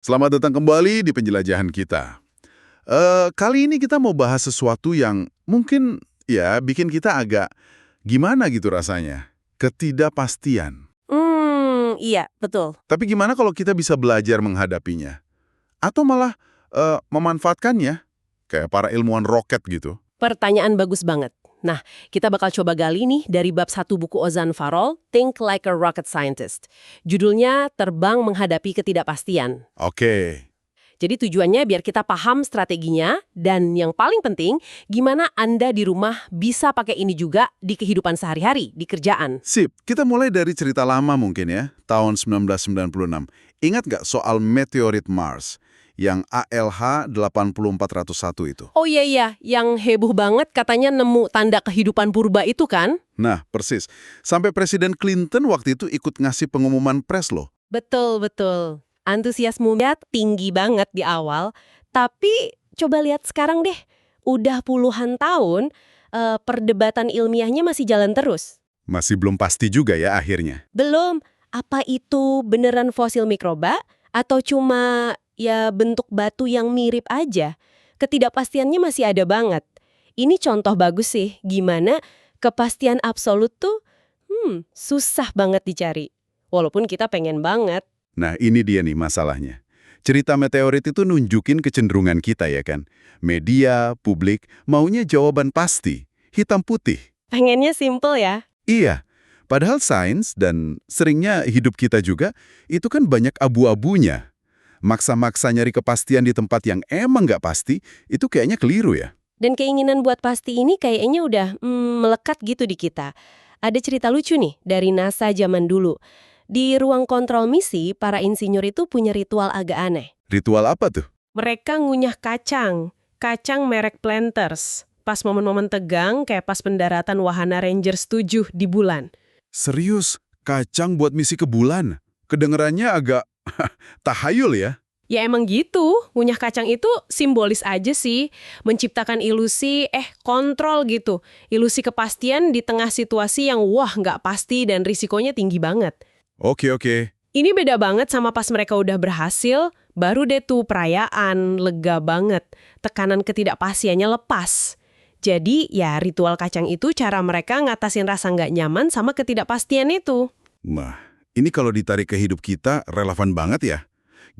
Selamat datang kembali di penjelajahan kita. Kali ini kita mau bahas sesuatu yang mungkin ya bikin kita agak gimana gitu rasanya. Ketidakpastian. Iya, betul. Tapi gimana kalau kita bisa belajar menghadapinya? Atau malah memanfaatkannya? Kayak para ilmuwan roket gitu. Pertanyaan bagus banget. Nah, kita bakal coba gali nih dari bab 1 buku Ozan Farol, Think Like a Rocket Scientist. Judulnya Terbang Menghadapi Ketidakpastian. Oke. Jadi tujuannya biar kita paham strateginya, dan yang paling penting, gimana Anda di rumah bisa pakai ini juga di kehidupan sehari-hari, di kerjaan. Sip, kita mulai dari cerita lama mungkin ya, tahun 1996. Ingat nggak soal meteorit Mars yang ALH 80401 itu? Oh iya, yang heboh banget katanya nemu tanda kehidupan purba itu kan? Nah, persis. Sampai Presiden Clinton waktu itu ikut ngasih pengumuman pers loh. Betul. Antusiasmenya tinggi banget di awal, tapi coba lihat sekarang deh. Udah puluhan tahun, perdebatan ilmiahnya masih jalan terus. Masih belum pasti juga ya akhirnya. Belum, apa itu beneran fosil mikroba? Atau cuma ya bentuk batu yang mirip aja? Ketidakpastiannya masih ada banget. Ini contoh bagus sih, gimana kepastian absolut tuh susah banget dicari. Walaupun kita pengen banget. Nah, ini dia nih masalahnya. Cerita meteorit itu nunjukin kecenderungan kita ya kan. Media, publik, maunya jawaban pasti, hitam putih. Pengennya simple ya. Iya, padahal sains dan seringnya hidup kita juga, itu kan banyak abu-abunya. Maksa-maksa nyari kepastian di tempat yang emang nggak pasti, itu kayaknya keliru ya. Dan keinginan buat pasti ini kayaknya udah melekat gitu di kita. Ada cerita lucu nih dari NASA zaman dulu. Di ruang kontrol misi, para insinyur itu punya ritual agak aneh. Ritual apa tuh? Mereka ngunyah kacang merek Planters. Pas momen-momen tegang, kayak pas pendaratan wahana Ranger 7 di bulan. Serius, kacang buat misi ke bulan? Kedengerannya agak tahayul ya? Ya emang gitu, ngunyah kacang itu simbolis aja sih. Menciptakan ilusi, kontrol gitu. Ilusi kepastian di tengah situasi yang wah nggak pasti dan risikonya tinggi banget. Oke. Ini beda banget sama pas mereka udah berhasil, baru deh tuh perayaan, lega banget. Tekanan ketidakpastiannya lepas. Jadi ya ritual kacang itu cara mereka ngatasin rasa nggak nyaman sama ketidakpastian itu. Nah, ini kalau ditarik ke hidup kita relevan banget ya.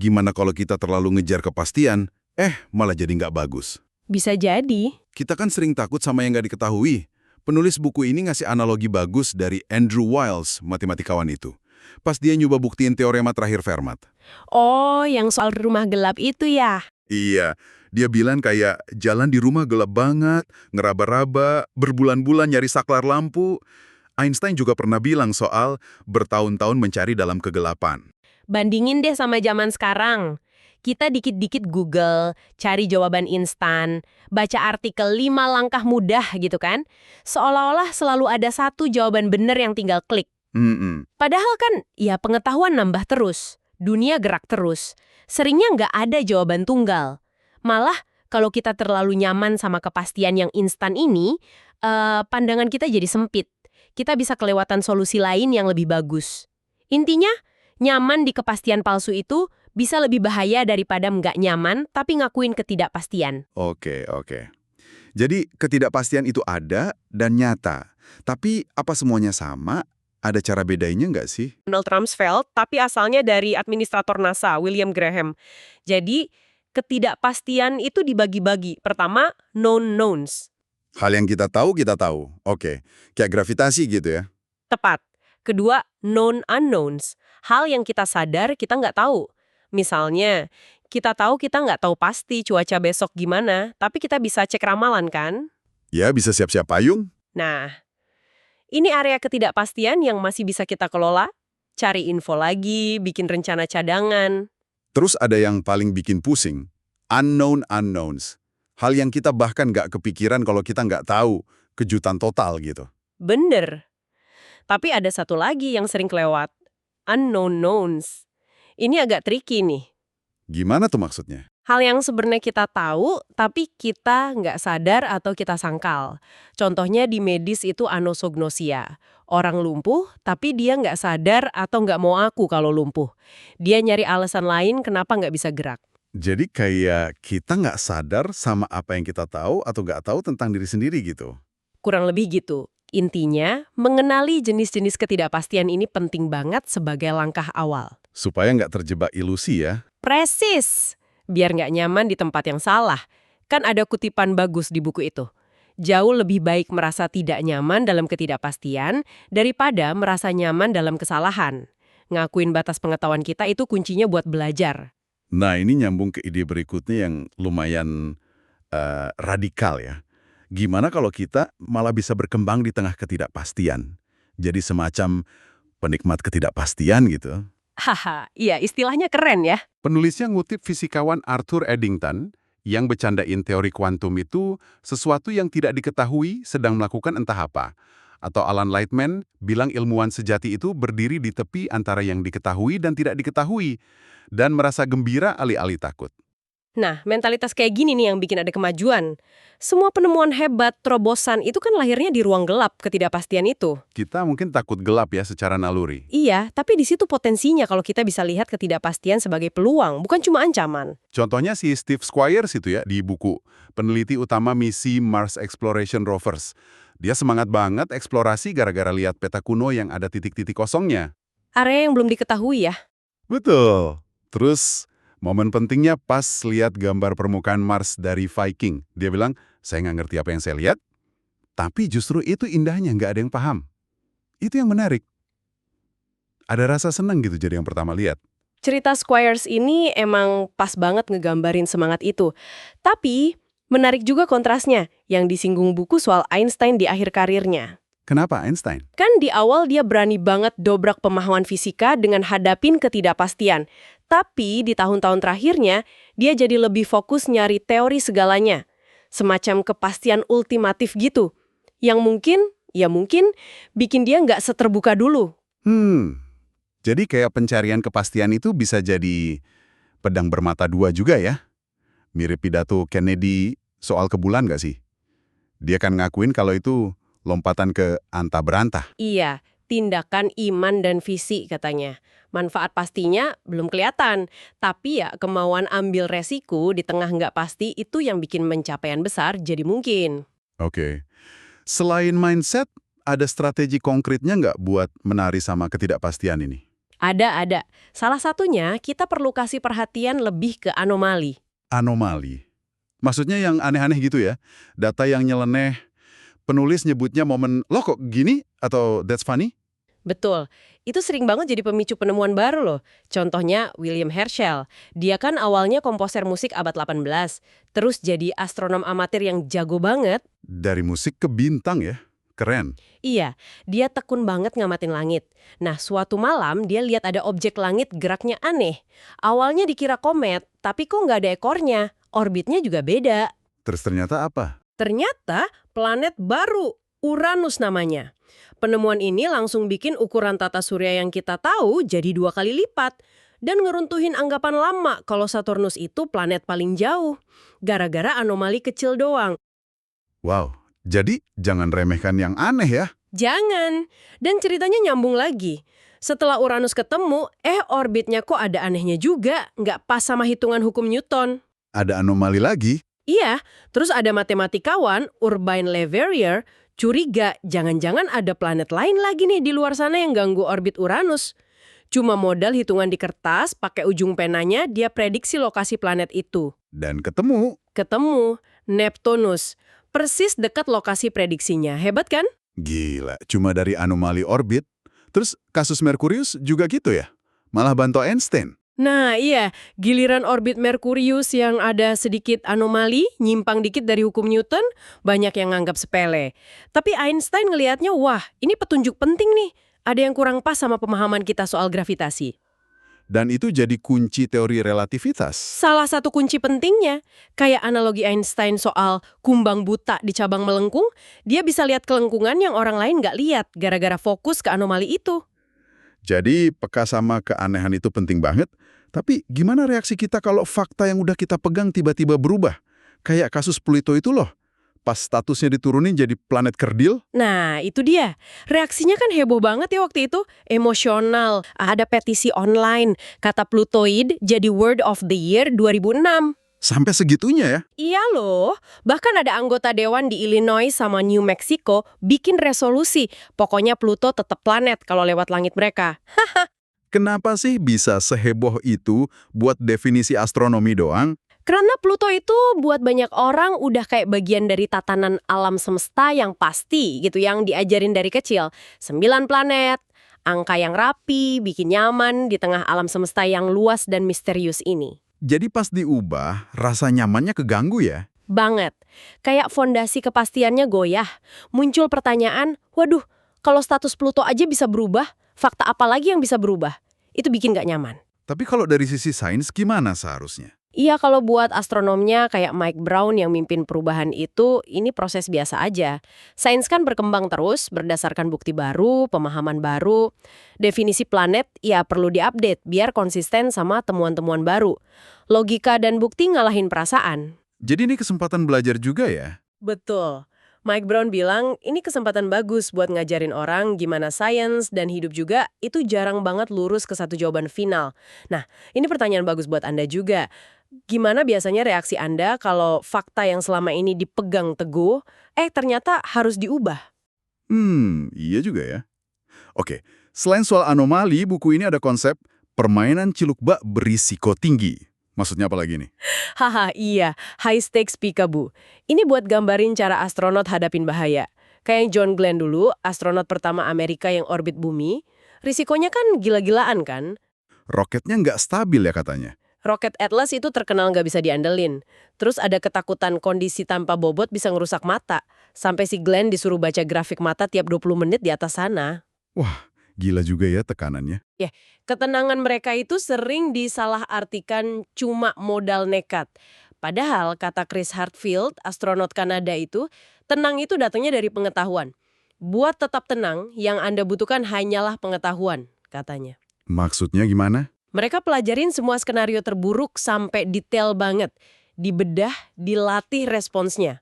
Gimana kalau kita terlalu ngejar kepastian, malah jadi nggak bagus. Bisa jadi. Kita kan sering takut sama yang nggak diketahui. Penulis buku ini ngasih analogi bagus dari Andrew Wiles, matematikawan itu. Pas dia nyoba buktiin teorema terakhir Fermat. Oh, yang soal rumah gelap itu ya? Iya, dia bilang kayak jalan di rumah gelap banget, ngeraba-raba, berbulan-bulan nyari saklar lampu. Einstein juga pernah bilang soal bertahun-tahun mencari dalam kegelapan. Bandingin deh sama zaman sekarang. Kita dikit-dikit Google, cari jawaban instan, baca artikel 5 langkah mudah gitu kan. Seolah-olah selalu ada satu jawaban benar yang tinggal klik. Padahal kan, ya pengetahuan nambah terus, dunia gerak terus. Seringnya nggak ada jawaban tunggal. Malah, kalau kita terlalu nyaman sama kepastian yang instan ini, pandangan kita jadi sempit. Kita bisa kelewatan solusi lain yang lebih bagus. Intinya, nyaman di kepastian palsu itu bisa lebih bahaya daripada nggak nyaman tapi ngakuin ketidakpastian. Oke. Jadi ketidakpastian itu ada dan nyata. Tapi apa semuanya sama? Ada cara bedainnya nggak sih? Donald Rumsfeld, tapi asalnya dari administrator NASA, William Graham. Jadi, ketidakpastian itu dibagi-bagi. Pertama, known knowns. Hal yang kita tahu. Oke, kayak gravitasi gitu ya. Tepat. Kedua, known unknowns. Hal yang kita sadar kita nggak tahu. Misalnya, kita tahu kita nggak tahu pasti cuaca besok gimana, tapi kita bisa cek ramalan kan? Ya, bisa siap-siap payung. Nah, ini area ketidakpastian yang masih bisa kita kelola, cari info lagi, bikin rencana cadangan. Terus ada yang paling bikin pusing, unknown unknowns. Hal yang kita bahkan nggak kepikiran kalau kita nggak tahu, kejutan total gitu. Bener. Tapi ada satu lagi yang sering kelewat, unknown knowns. Ini agak tricky nih. Gimana tuh maksudnya? Hal yang sebenarnya kita tahu, tapi kita nggak sadar atau kita sangkal. Contohnya di medis itu anosognosia. Orang lumpuh, tapi dia nggak sadar atau nggak mau aku kalau lumpuh. Dia nyari alasan lain kenapa nggak bisa gerak. Jadi kayak kita nggak sadar sama apa yang kita tahu atau nggak tahu tentang diri sendiri gitu. Kurang lebih gitu. Intinya, mengenali jenis-jenis ketidakpastian ini penting banget sebagai langkah awal. Supaya nggak terjebak ilusi ya. Presis! Biar nggak nyaman di tempat yang salah. Kan ada kutipan bagus di buku itu. Jauh lebih baik merasa tidak nyaman dalam ketidakpastian daripada merasa nyaman dalam kesalahan. Ngakuin batas pengetahuan kita itu kuncinya buat belajar. Nah, ini nyambung ke ide berikutnya yang lumayan radikal ya. Gimana kalau kita malah bisa berkembang di tengah ketidakpastian? Jadi semacam penikmat ketidakpastian gitu. Haha, iya istilahnya keren ya. Penulisnya ngutip fisikawan Arthur Eddington yang bercandain teori kuantum itu sesuatu yang tidak diketahui sedang melakukan entah apa. Atau Alan Lightman bilang ilmuwan sejati itu berdiri di tepi antara yang diketahui dan tidak diketahui dan merasa gembira alih-alih takut. Nah, mentalitas kayak gini nih yang bikin ada kemajuan. Semua penemuan hebat, terobosan itu kan lahirnya di ruang gelap ketidakpastian itu. Kita mungkin takut gelap ya secara naluri. Iya, tapi di situ potensinya kalau kita bisa lihat ketidakpastian sebagai peluang, bukan cuma ancaman. Contohnya si Steve Squires itu ya di buku, peneliti utama misi Mars Exploration Rovers. Dia semangat banget eksplorasi gara-gara lihat peta kuno yang ada titik-titik kosongnya. Area yang belum diketahui ya. Betul. Terus momen pentingnya pas lihat gambar permukaan Mars dari Viking. Dia bilang, saya nggak ngerti apa yang saya lihat, tapi justru itu indahnya, nggak ada yang paham. Itu yang menarik. Ada rasa senang gitu jadi yang pertama lihat. Cerita Squires ini emang pas banget ngegambarin semangat itu. Tapi, menarik juga kontrasnya yang disinggung buku soal Einstein di akhir karirnya. Kenapa Einstein? Kan di awal dia berani banget dobrak pemahaman fisika dengan hadapin ketidakpastian. Tapi di tahun-tahun terakhirnya, dia jadi lebih fokus nyari teori segalanya. Semacam kepastian ultimatif gitu. Yang mungkin, bikin dia nggak seterbuka dulu. Jadi kayak pencarian kepastian itu bisa jadi pedang bermata dua juga ya? Mirip pidato Kennedy soal ke bulan nggak sih? Dia kan ngakuin kalau itu lompatan ke anta berantah. Iya, tindakan iman dan visi katanya. Manfaat pastinya belum kelihatan, tapi ya kemauan ambil resiko di tengah nggak pasti itu yang bikin pencapaian besar jadi mungkin. Oke. Selain mindset, ada strategi konkretnya nggak buat menari sama ketidakpastian ini? Ada. Salah satunya kita perlu kasih perhatian lebih ke anomali. Anomali. Maksudnya yang aneh-aneh gitu ya? Data yang nyeleneh, penulis nyebutnya momen, loh kok gini? Atau that's funny? Betul, itu sering banget jadi pemicu penemuan baru loh. Contohnya William Herschel. Dia kan awalnya komposer musik abad 18, terus jadi astronom amatir yang jago banget. Dari musik ke bintang ya? Keren. Iya, dia tekun banget ngamatin langit. Nah, suatu malam dia lihat ada objek langit geraknya aneh. Awalnya dikira komet, tapi kok nggak ada ekornya. Orbitnya juga beda. Terus ternyata apa? Ternyata planet baru, Uranus namanya. Penemuan ini langsung bikin ukuran tata surya yang kita tahu jadi 2 kali lipat. Dan ngeruntuhin anggapan lama kalau Saturnus itu planet paling jauh. Gara-gara anomali kecil doang. Wow, jadi jangan remehkan yang aneh ya. Jangan. Dan ceritanya nyambung lagi. Setelah Uranus ketemu, orbitnya kok ada anehnya juga. Nggak pas sama hitungan hukum Newton. Ada anomali lagi? Iya, terus ada matematikawan, Urbain Le Verrier, curiga jangan-jangan ada planet lain lagi nih di luar sana yang ganggu orbit Uranus. Cuma modal hitungan di kertas, pakai ujung penanya, dia prediksi lokasi planet itu. Dan ketemu. Ketemu, Neptunus. Persis dekat lokasi prediksinya. Hebat kan? Gila, cuma dari anomali orbit. Terus kasus Merkurius juga gitu ya? Malah bantu Einstein. Nah iya, giliran orbit Merkurius yang ada sedikit anomali, nyimpang dikit dari hukum Newton, banyak yang nganggap sepele. Tapi Einstein ngelihatnya, wah ini petunjuk penting nih. Ada yang kurang pas sama pemahaman kita soal gravitasi. Dan itu jadi kunci teori relativitas. Salah satu kunci pentingnya, kayak analogi Einstein soal kumbang buta di cabang melengkung, dia bisa lihat kelengkungan yang orang lain nggak lihat gara-gara fokus ke anomali itu. Jadi peka sama keanehan itu penting banget, Tapi gimana reaksi kita kalau fakta yang udah kita pegang tiba-tiba berubah? Kayak kasus Pluto itu loh. Pas statusnya diturunin jadi planet kerdil. Nah, itu dia. Reaksinya kan heboh banget ya waktu itu. Emosional. Ada petisi online. Kata Plutoid jadi Word of the Year 2006. Sampai segitunya ya? Iya loh. Bahkan ada anggota dewan di Illinois sama New Mexico bikin resolusi. Pokoknya Pluto tetap planet kalau lewat langit mereka. Kenapa sih bisa seheboh itu buat definisi astronomi doang? Karena Pluto itu buat banyak orang udah kayak bagian dari tatanan alam semesta yang pasti gitu, yang diajarin dari kecil. 9 planet, angka yang rapi, bikin nyaman di tengah alam semesta yang luas dan misterius ini. Jadi pas diubah, rasa nyamannya keganggu ya? Banget. Kayak fondasi kepastiannya goyah. Muncul pertanyaan, waduh, kalau status Pluto aja bisa berubah, fakta apa lagi yang bisa berubah? Itu bikin gak nyaman. Tapi kalau dari sisi sains gimana seharusnya? Iya, kalau buat astronomnya kayak Mike Brown yang mimpin perubahan itu, ini proses biasa aja. Sains kan berkembang terus berdasarkan bukti baru, pemahaman baru. Definisi planet ya perlu diupdate biar konsisten sama temuan-temuan baru. Logika dan bukti ngalahin perasaan. Jadi ini kesempatan belajar juga ya? Betul. Mike Brown bilang ini kesempatan bagus buat ngajarin orang gimana sains dan hidup juga itu jarang banget lurus ke satu jawaban final. Nah, ini pertanyaan bagus buat Anda juga. Gimana biasanya reaksi Anda kalau fakta yang selama ini dipegang teguh, ternyata harus diubah? Iya juga ya. Oke, selain soal anomali, buku ini ada konsep permainan ciluk-bak berisiko tinggi. Maksudnya apa lagi nih? Haha, iya. High stakes peekaboo. Ini buat gambarin cara astronot hadapin bahaya. Kayak yang John Glenn dulu, astronot pertama Amerika yang orbit bumi. Risikonya kan gila-gilaan kan? Roketnya nggak stabil ya katanya. Roket Atlas itu terkenal nggak bisa diandelin. Terus ada ketakutan kondisi tanpa bobot bisa ngerusak mata. Sampai si Glenn disuruh baca grafik mata tiap 20 menit di atas sana. Wah, gila juga ya tekanannya. Ketenangan mereka itu sering disalahartikan cuma modal nekat. Padahal, kata Chris Hadfield, astronot Kanada itu, tenang itu datangnya dari pengetahuan. Buat tetap tenang, yang Anda butuhkan hanyalah pengetahuan, katanya. Maksudnya gimana? Mereka pelajarin semua skenario terburuk sampai detail banget. Dibedah, dilatih responsnya.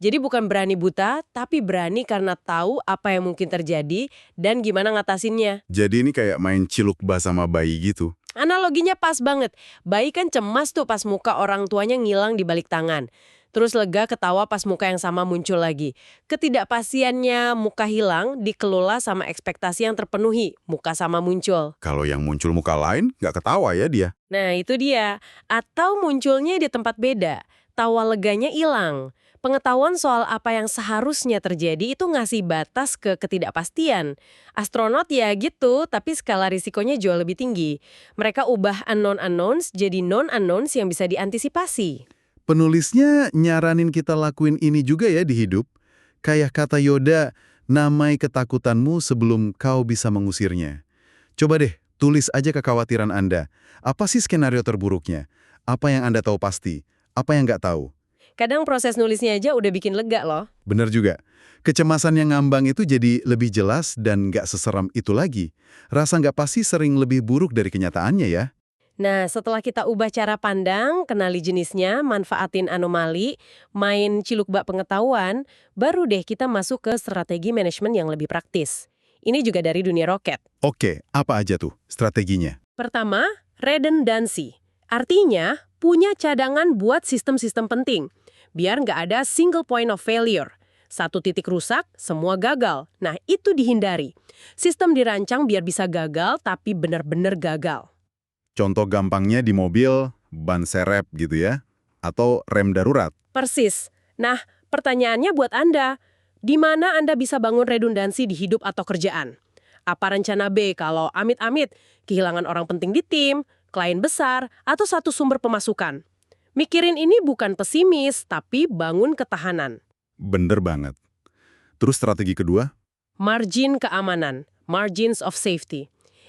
Jadi bukan berani buta, tapi berani karena tahu apa yang mungkin terjadi dan gimana ngatasinnya. Jadi ini kayak main ciluk-bak sama bayi gitu. Analoginya pas banget. Bayi kan cemas tuh pas muka orang tuanya ngilang di balik tangan. Terus lega ketawa pas muka yang sama muncul lagi. Ketidakpastiannya muka hilang dikelola sama ekspektasi yang terpenuhi. Muka sama muncul. Kalau yang muncul muka lain, nggak ketawa ya dia. Nah itu dia. Atau munculnya di tempat beda. Tawa leganya hilang. Pengetahuan soal apa yang seharusnya terjadi itu ngasih batas ke ketidakpastian. Astronot ya gitu, tapi skala risikonya jauh lebih tinggi. Mereka ubah unknown unknowns jadi known unknowns yang bisa diantisipasi. Penulisnya nyaranin kita lakuin ini juga ya di hidup. Kayak kata Yoda, namai ketakutanmu sebelum kau bisa mengusirnya. Coba deh, tulis aja kekhawatiran Anda. Apa sih skenario terburuknya? Apa yang Anda tahu pasti? Apa yang nggak tahu? Kadang proses nulisnya aja udah bikin lega loh. Bener juga. Kecemasan yang ngambang itu jadi lebih jelas dan nggak seseram itu lagi. Rasa nggak pasti sering lebih buruk dari kenyataannya ya. Nah, setelah kita ubah cara pandang, kenali jenisnya, manfaatin anomali, main ciluk-bak pengetahuan, baru deh kita masuk ke strategi manajemen yang lebih praktis. Ini juga dari dunia roket. Oke, apa aja tuh strateginya? Pertama, redundancy. Artinya, punya cadangan buat sistem-sistem penting. Biar nggak ada single point of failure. Satu titik rusak, semua gagal. Nah, itu dihindari. Sistem dirancang biar bisa gagal, tapi benar-benar gagal. Contoh gampangnya di mobil, ban serep gitu ya? Atau rem darurat? Persis. Nah, pertanyaannya buat Anda. Di mana Anda bisa bangun redundansi di hidup atau kerjaan? Apa rencana B kalau amit-amit kehilangan orang penting di tim, klien besar, atau satu sumber pemasukan? Mikirin ini bukan pesimis, tapi bangun ketahanan. Bener banget. Terus strategi kedua? Margin keamanan, margins of safety.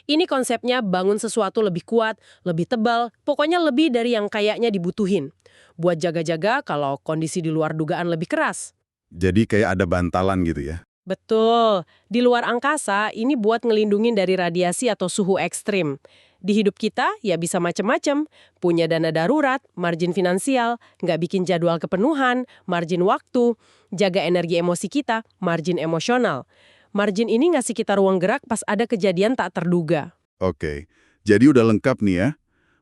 Ini konsepnya bangun sesuatu lebih kuat, lebih tebal, pokoknya lebih dari yang kayaknya dibutuhin. Buat jaga-jaga kalau kondisi di luar dugaan lebih keras. Jadi kayak ada bantalan gitu ya? Betul. Di luar angkasa, ini buat ngelindungin dari radiasi atau suhu ekstrim. Di hidup kita, ya bisa macam-macam. Punya dana darurat, margin finansial, nggak bikin jadwal kepenuhan, margin waktu, jaga energi emosi kita, margin emosional. Margin ini ngasih kita ruang gerak pas ada kejadian tak terduga. Oke, jadi udah lengkap nih ya.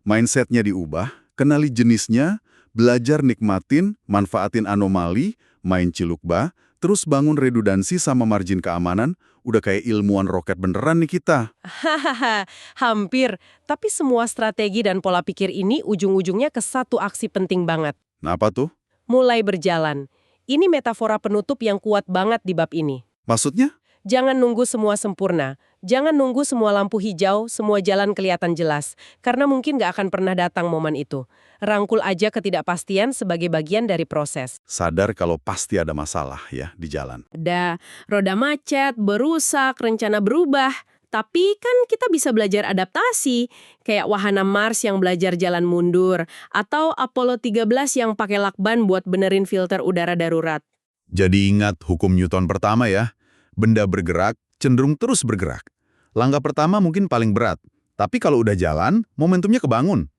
Mindsetnya diubah, kenali jenisnya, belajar nikmatin, manfaatin anomali, main cilukba, terus bangun redundansi sama margin keamanan, udah kayak ilmuwan roket beneran nih kita. Hahaha, hampir. Tapi semua strategi dan pola pikir ini ujung-ujungnya ke satu aksi penting banget. Nah, apa tuh? Mulai berjalan. Ini metafora penutup yang kuat banget di bab ini. Maksudnya? Jangan nunggu semua sempurna. Jangan nunggu semua lampu hijau, semua jalan kelihatan jelas. Karena mungkin nggak akan pernah datang momen itu. Rangkul aja ketidakpastian sebagai bagian dari proses. Sadar kalau pasti ada masalah ya di jalan. Ada roda macet, berusak, rencana berubah. Tapi kan kita bisa belajar adaptasi. Kayak wahana Mars yang belajar jalan mundur. Atau Apollo 13 yang pakai lakban buat benerin filter udara darurat. Jadi ingat hukum Newton pertama ya. Benda bergerak, cenderung terus bergerak. Langkah pertama mungkin paling berat. Tapi kalau udah jalan, momentumnya kebangun.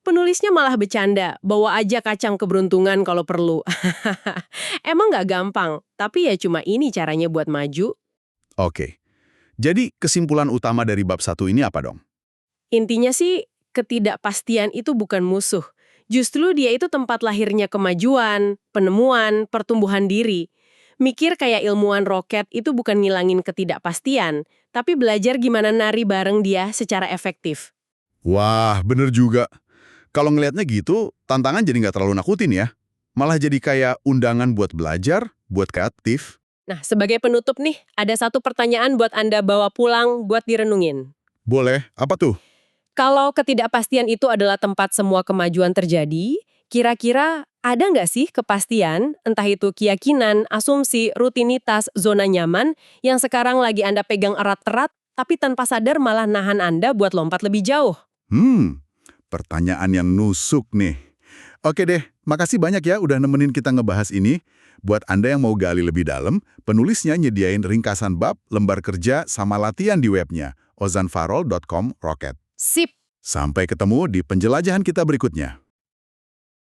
Penulisnya malah bercanda, bawa aja kacang keberuntungan kalau perlu. Emang nggak gampang, tapi ya cuma ini caranya buat maju. Oke. Jadi kesimpulan utama dari bab 1 ini apa dong? Intinya sih, ketidakpastian itu bukan musuh. Justru dia itu tempat lahirnya kemajuan, penemuan, pertumbuhan diri. Mikir kayak ilmuwan roket itu bukan ngilangin ketidakpastian, tapi belajar gimana nari bareng dia secara efektif. Wah, bener juga. Kalau ngelihatnya gitu, tantangan jadi nggak terlalu nakutin ya. Malah jadi kayak undangan buat belajar, buat kreatif. Nah, sebagai penutup nih, ada satu pertanyaan buat Anda bawa pulang buat direnungin. Boleh, apa tuh? Kalau ketidakpastian itu adalah tempat semua kemajuan terjadi, kira-kira ada nggak sih kepastian, entah itu keyakinan, asumsi, rutinitas, zona nyaman, yang sekarang lagi Anda pegang erat-erat, tapi tanpa sadar malah nahan Anda buat lompat lebih jauh? Pertanyaan yang nusuk nih. Oke deh, makasih banyak ya udah nemenin kita ngebahas ini. Buat Anda yang mau gali lebih dalam, penulisnya nyediain ringkasan bab, lembar kerja, sama latihan di webnya, ozanfarol.com/rocket. Sip! Sampai ketemu di penjelajahan kita berikutnya.